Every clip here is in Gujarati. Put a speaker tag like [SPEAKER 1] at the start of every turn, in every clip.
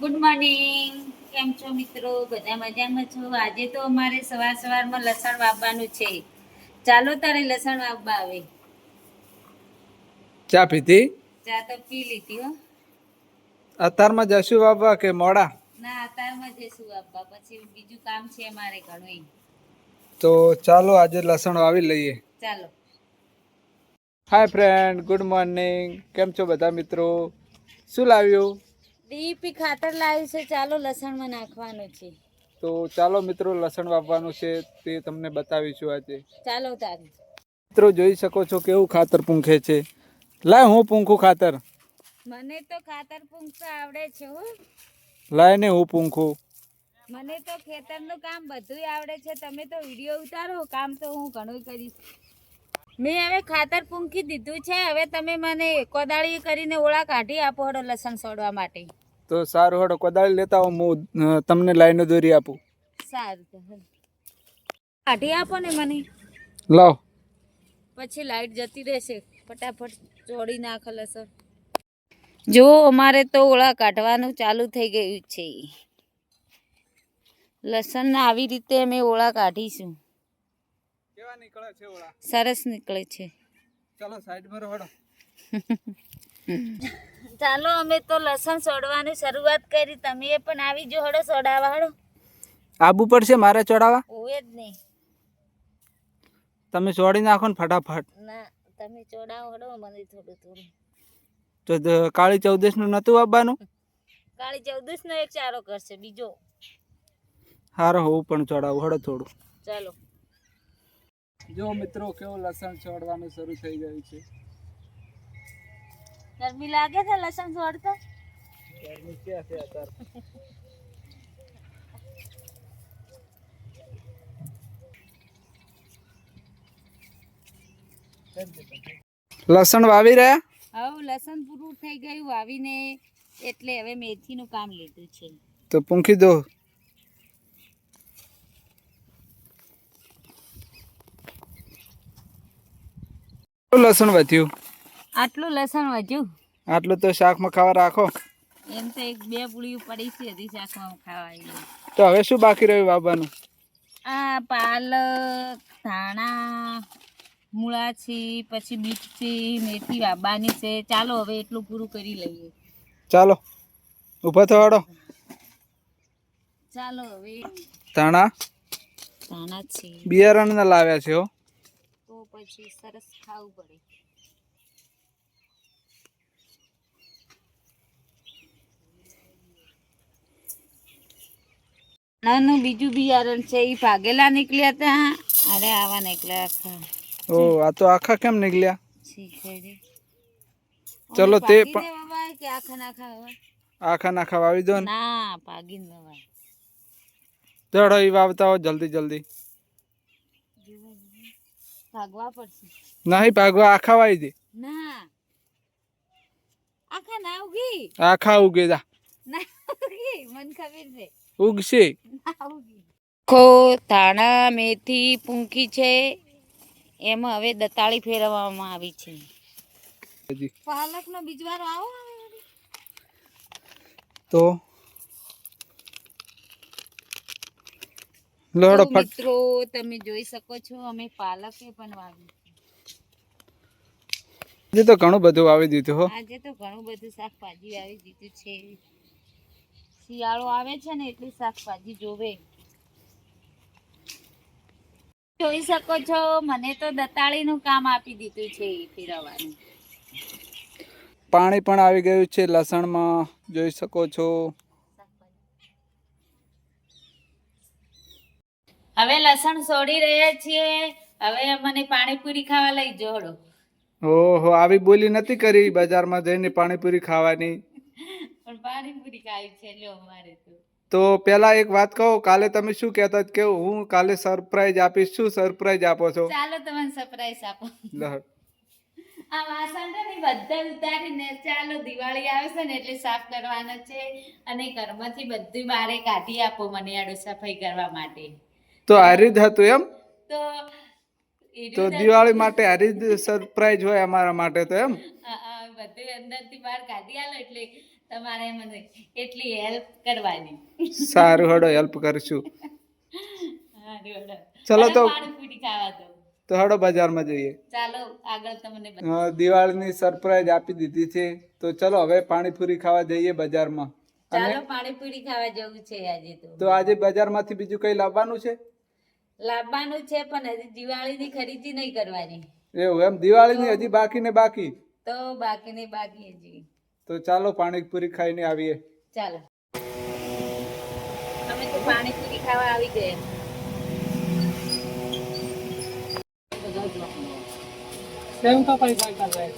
[SPEAKER 1] Good morning. કેમ છો મિત્રો? બધા મજામાં છો? આજે તો અમારે સવારમાં લસણ વાવવાનું છે. ચાલો તારે લસણ વાવવા આવે.
[SPEAKER 2] ચા પીધી?
[SPEAKER 1] ચા તો પી લીધી હો.
[SPEAKER 2] અત્યારમાં જશું વાવવા કે મોડા?
[SPEAKER 1] ના, અત્યારમાં જઈશું વાવવા. પછી બીજું કામ છે અમારે ઘણું.
[SPEAKER 2] તો ચાલો આજે લસણ વાવી લઈએ.
[SPEAKER 1] ચાલો.
[SPEAKER 2] Hi friend, good morning. કેમ છો બધા મિત્રો? શું લાવ્યું?
[SPEAKER 1] ડીપી ખાતર લાવ્યું છે. ચાલો લસણમાં નાખવાનું છે.
[SPEAKER 2] તો ચાલો મિત્રો, લસણ વાવવાનું છે તે તમને બતાવીશું આજે.
[SPEAKER 1] ચાલો તારે.
[SPEAKER 2] મિત્રો જોઈ શકો છો કેવું ખાતર પૂંખે છે. લાય હું પૂંખું ખાતર.
[SPEAKER 1] મને તો ખાતર પૂંખતા આવડે છે હો.
[SPEAKER 2] લાય ને હું પૂંખું.
[SPEAKER 1] મને તો ખેતરનું કામ બધું આવડે છે. તમે તો વિડીયો ઉતારો, કામ તો હું ઘણું કરીશ. મેં હવે ખાતર પૂંખી દીધું છે. હવે તમે મને કોદાળી કરીને ઓળા કાઢી આપો હડો લસણ છોડવા માટે.
[SPEAKER 2] તો સારું, હડો કોદાળી લેતા આવો, હું તમને લાઈનો દોરી આપું.
[SPEAKER 1] સારું, કાઢી આપો ને મને.
[SPEAKER 2] લાવ.
[SPEAKER 1] પછી લાઈટ જતી રહેશે. ફટાફટ ચોડી નાખ લસણ. જો અમારે તો ઓળા કાઢવાનું ચાલુ થઈ ગયું છે. લસણ આવી રીતે અમે ઓળા કાઢીશું.
[SPEAKER 2] કેવા નીકળે છે ઓળા?
[SPEAKER 1] સરસ નીકળે છે.
[SPEAKER 2] ચાલો સાઈડમાં રહો.
[SPEAKER 1] ચાલો, અમે તો લસણ છોડવાની શરૂઆત કરી. તમે પણ આવી જો હડો છોડાવા હડો.
[SPEAKER 2] આબુ પડશે મારે ચડાવવા?
[SPEAKER 1] ઓએ જ નહીં.
[SPEAKER 2] તમે છોડી નાખો ને ફટાફટ.
[SPEAKER 1] ના, તમે ચોડાવો હડો મને થોડું.
[SPEAKER 2] તો કાળી 14 નું નતું આવવાનું?
[SPEAKER 1] કાળી 14 નો એક ચારો કરશે બીજો.
[SPEAKER 2] હારો, હું પણ ચડાવું હડો થોડું.
[SPEAKER 1] ચાલો.
[SPEAKER 2] જો મિત્રો કેવું લસણ છોડવાનું શરૂ થઈ ગયું છે.
[SPEAKER 1] ગરમી લાગે છે લસણ છોડતા?
[SPEAKER 2] ગરમી ક્યાં છે અત્યારે? લસણ વાવી રહ્યા?
[SPEAKER 1] હવે લસણ પૂરું થઈ ગયું વાવીને, એટલે હવે મેથીનું કામ લીધું છે.
[SPEAKER 2] તો પૂંખી દો. લસણ વધ્યું?
[SPEAKER 1] આટલું લસણ વધ્યું.
[SPEAKER 2] આટલું તો શાકમાં ખાવા રાખો.
[SPEAKER 1] એમ તો એક બે પુળીઓ પડી છે હજી શાકમાં ખાવા.
[SPEAKER 2] તો હવે શું બાકી રહ્યું વાવવાનું?
[SPEAKER 1] આ પાલક, ધાણા, મૂળા છે, પછી બીટ છે, મેથી વાવવાની છે. ચાલો હવે એટલું પૂરું કરી લઈએ.
[SPEAKER 2] ચાલો ઊભા થવાડો.
[SPEAKER 1] ચાલો હવે.
[SPEAKER 2] ધાણા
[SPEAKER 1] છે
[SPEAKER 2] બિયારણ ના લાવ્યા છે હો.
[SPEAKER 1] તો પછી સરસ ખાવું પડે. નાનું બીજું બિયારણ છે એ ભાગેલા નીકળ્યા હતા. અરે આવા નીકળ્યા આખા.
[SPEAKER 2] ઓ, આ તો આખા કેમ નીકળ્યા?
[SPEAKER 1] ચલો
[SPEAKER 2] તે
[SPEAKER 1] કે આખા નાખા
[SPEAKER 2] આખા નાખા વાવી દો ને.
[SPEAKER 1] ના, ભાગી નવાય.
[SPEAKER 2] ચડો એ વાવતા હો જલ્દી.
[SPEAKER 1] ભાગવા પડશે.
[SPEAKER 2] નહીં ભાગવા, આખા વાવી દે.
[SPEAKER 1] ના, આખા ના ઉગી.
[SPEAKER 2] આખા ઉગે જા.
[SPEAKER 1] ના ઉગી, મને ખબર છે.
[SPEAKER 2] ઉગશે.
[SPEAKER 1] ધાણા મેથી પૂંખી છે. એમાં હવે દતાળી ફેરવવામાં આવી છે. પાલક નો બીજવારો આવો
[SPEAKER 2] તો લોડો
[SPEAKER 1] મિત્રો, તમે જોઈ શકો છો અમે પાલકે પણ વાવી.
[SPEAKER 2] આજે તો ઘણું બધું વાવી દીધું હો.
[SPEAKER 1] આજે તો ઘણું બધું શાકભાજી વાવી દીધું છે. શિયાળો આવે છે ને એટલી શાકભાજી જોવે. જોઈ શકો છો મને તો દતાળીનું કામ આપી દીધું છે ફેરવવાનું.
[SPEAKER 2] પાણી પણ આવી ગયું છે લસણમાં, જોઈ શકો છો.
[SPEAKER 1] હવે લસણ છોડી રહ્યા છીએ. હવે મને પાણીપુરી ખાવા લઈ જોડો.
[SPEAKER 2] ઓહો, આવી બોલી નથી કરી બજારમાં જઈને પાણીપુરી ખાવાની.
[SPEAKER 1] પણ પાણીપુરી ખાવી છે લ્યો અમારે
[SPEAKER 2] તો પેલા એક વાત કહો, કાલે તમે શું કહેતા કે હું કાલે સરપ્રાઈઝ આપીશ? શું સરપ્રાઈઝ આપો છો?
[SPEAKER 1] ચાલો તમને સરપ્રાઈઝ આપો. આ વાસણ છે ને બધા ઉતારીને ચાલો દિવાળી આવે છે ને એટલે સાફ કરવાના છે. અને ઘરમાંથી બધું બારે કાઢી આપો મને આડો સફાઈ કરવા માટે.
[SPEAKER 2] તો હારી જ હતું એમ?
[SPEAKER 1] તો
[SPEAKER 2] દિવાળી માટે હારી જ સરપ્રાઈઝ હોય અમારા માટે તો એમ?
[SPEAKER 1] બધું અંદરથી બહાર કાઢી આલો એટલે તમારે મને એટલી હેલ્પ કરવાની.
[SPEAKER 2] સારું હડો હેલ્પ કરશું.
[SPEAKER 1] હા, રેવડો.
[SPEAKER 2] ચલો
[SPEAKER 1] અને
[SPEAKER 2] તો
[SPEAKER 1] પાણીપુરી ખાવા દો.
[SPEAKER 2] હડો બજારમાં જઈએ.
[SPEAKER 1] ચાલો આગળ તમને
[SPEAKER 2] દિવાળીની સરપ્રાઈઝ આપી દીધી છે, તો ચલો હવે પાણીપુરી ખાવા જઈએ બજારમાં.
[SPEAKER 1] ચાલો પાણીપુરી ખાવા જવું છે આજે
[SPEAKER 2] તો આજે બજારમાંથી બીજું કઈ લાવવાનું છે?
[SPEAKER 1] લાવવાનું છે પણ હજી દિવાળીની ખરીદી નહીં કરવાની.
[SPEAKER 2] એવું એમ? દિવાળીની હજી બાકી ને બાકી?
[SPEAKER 1] તો બાકી હજી.
[SPEAKER 2] તો ચાલો પાણીપુરી ખાઈને આવીએ.
[SPEAKER 1] ચાલો અમે તો પાણીપુરી ખાવા આવી ગયા.
[SPEAKER 3] सेम का पैसा कर रहे हैं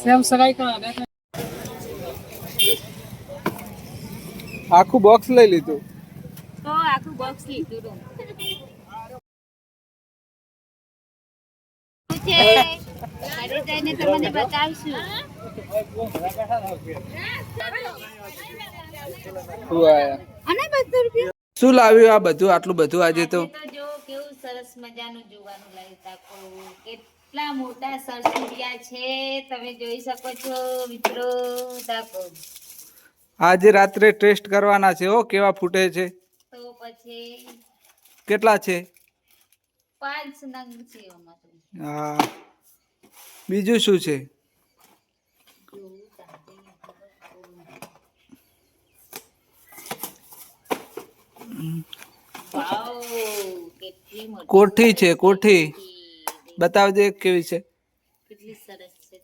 [SPEAKER 3] सेम सगाई करा रहे हैं
[SPEAKER 2] આખું બોક્સ લઈ લીધું.
[SPEAKER 1] તો આખું બોક્સ લીધું તું. છે ઘરે જઈને તમને બતાવશું. અને 200 રૂપિયા
[SPEAKER 2] શું લાવ્યું આ બધું આટલું બધું આજે તો?
[SPEAKER 1] તો જો કેવું સરસ મજાનું જોવાનું લાગ્યું તાકો. કેટલા મોટા સરસુરિયા છે તમે જોઈ શકો છો મિત્રો. તાકો
[SPEAKER 2] આજે રાત્રે ટેસ્ટ કરવાના છે. હો કેવા ફૂટે છે.
[SPEAKER 1] તો પછી
[SPEAKER 2] કેટલા છે?
[SPEAKER 1] 5 નંગ છે આમાં તો.
[SPEAKER 2] હા, બીજું શું છે?
[SPEAKER 1] વાવ, કેટલી મોટી
[SPEAKER 2] કોઠી છે. કોઠી બતાવજે કેવી છે.
[SPEAKER 1] કેટલી સરસ છે.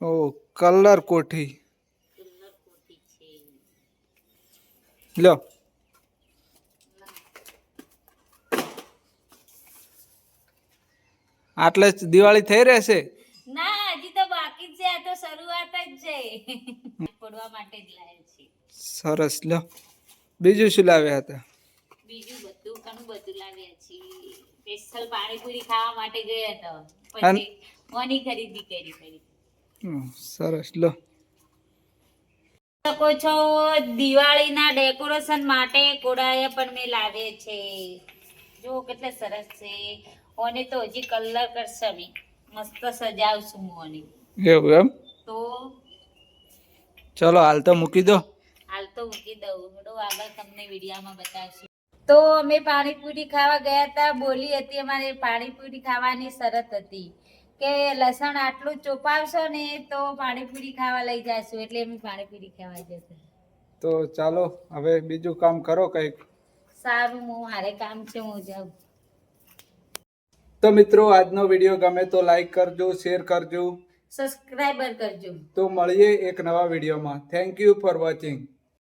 [SPEAKER 2] ઓ કલર કોઠી.
[SPEAKER 1] કલર કોઠી છે.
[SPEAKER 2] લો આટલે જ દિવાળી થઈ રહેશે?
[SPEAKER 1] ના હજી તો બાકી છે. આ તો શરૂઆત જ છે. પડવા માટે જ લાવ્યા છે.
[SPEAKER 2] સરસ. લો બીજું શું લાવ્યા હતા?
[SPEAKER 1] બીજું બધું ઘણું બધું લાવ્યા છીએ. સ્પેશિયલ પાણીપુરી ખાવા માટે ગયા હતા.
[SPEAKER 2] અન-
[SPEAKER 1] પછી મોની ખરીદી કરી.
[SPEAKER 2] સરસ. લો
[SPEAKER 1] શકો છો દિવાળીના ડેકોરેશન માટે કોડાયા પણ મેં લાવ્યા છે. જો કેટલા સરસ છે. ઓને તો હજી કલર કરશે અમે. મસ્ત સજાવશું ઓને.
[SPEAKER 2] એવું એમ?
[SPEAKER 1] તો
[SPEAKER 2] ચલો હાલ તો મૂકી દો.
[SPEAKER 1] હાલ તો મૂકી દઉં. થોડો આગળ તમને વિડીયોમાં બતાવશું. તો અમે પાણીપુરી ખાવા ગયા હતા. બોલી હતી અમારે પાણીપુરી ખાવાની શરત હતી કે લસણ આટલું ચોપાવશો ને તો પાણીપુરી ખાવા લઈ જાશું. એટલે અમે પાણીપુરી ખાવા જશે.
[SPEAKER 2] તો ચાલો હવે બીજું કામ કરો કંઈક.
[SPEAKER 1] સારું, હું હારે કામ છે, હું જાઉં.
[SPEAKER 2] તો મિત્રો આજનો વિડીયો ગમે તો લાઈક કરજો, શેર કરજો.
[SPEAKER 1] સબસ્ક્રાઈબર કરજો.
[SPEAKER 2] તો મળીએ એક નવા વિડીયોમાં. Thank you for watching.